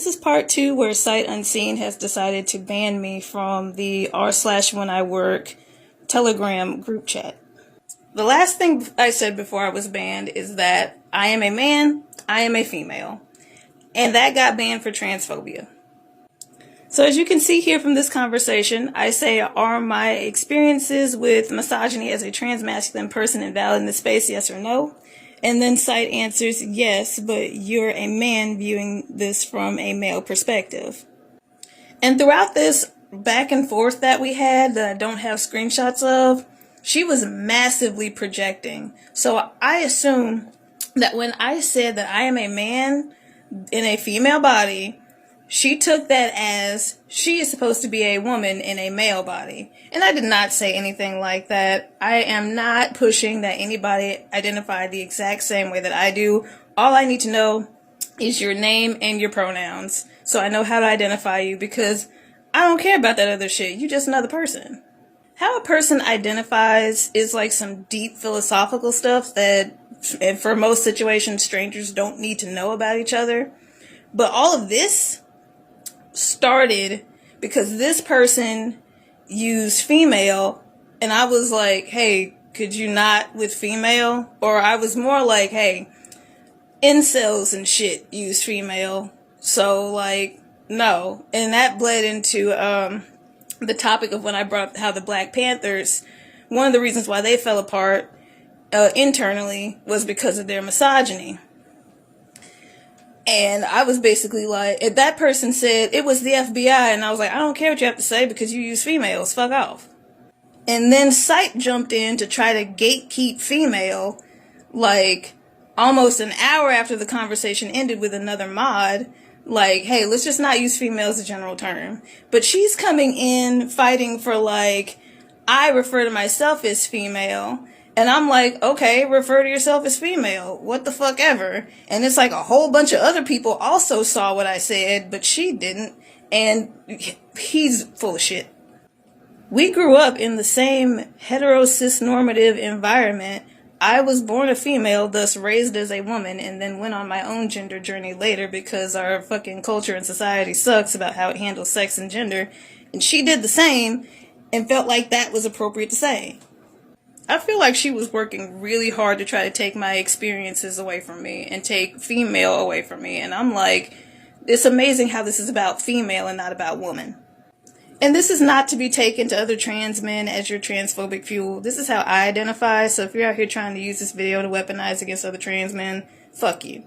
This is part 2 where Sight Unseen has decided to ban me from the r/when I work Telegram group chat. The last thing I said before I was banned is that I am a man, I am a female. And that got banned for transphobia. So as you can see here from this conversation, I say, are my experiences with misogyny as a transmasculine person invalid in the space, yes or no? And then Sight answers, yes, but you're a man viewing this from a male perspective. And throughout this back and forth that we had, that I don't have screenshots of, she was massively projecting. So I assume that when I said that I am a man in a female body, she took that as she is supposed to be a woman in a male body. And I did not say anything like that. I am not pushing that anybody identify the exact same way that I do. All I need to know is your name and your pronouns, so I know how to identify you, because I don't care about that other shit. You're just another person. How a person identifies is like some deep philosophical stuff that, and for most situations, strangers don't need to know about each other. But all of this started because this person used female, and I was like, hey, could you not with female? Or I was more like, hey, incels and shit use female, so like, no. And that bled into the topic of when I brought up how the Black Panthers, one of the reasons why they fell apart internally was because of their misogyny. And I was basically like, if that person said it was the FBI, and I was like, I don't care what you have to say because you use females, fuck off. And then Sight jumped in to try to gatekeep female, like almost an hour after the conversation ended with another mod, like, hey, let's just not use female as a general term. But she's coming in fighting for, like, I refer to myself as female. And I'm like, okay, refer to yourself as female. What the fuck ever. And it's like a whole bunch of other people also saw what I said, but she didn't. And he's full of shit. We grew up in the same hetero cis normative environment. I was born a female, thus raised as a woman, and then went on my own gender journey later because our fucking culture and society sucks about how it handles sex and gender. And she did the same and felt like that was appropriate to say. I feel like she was working really hard to try to take my experiences away from me and take female away from me. And I'm like, it's amazing how this is about female and not about woman. And this is not to be taken to other trans men as your transphobic fuel. This is how I identify. So if you're out here trying to use this video to weaponize against other trans men, fuck you.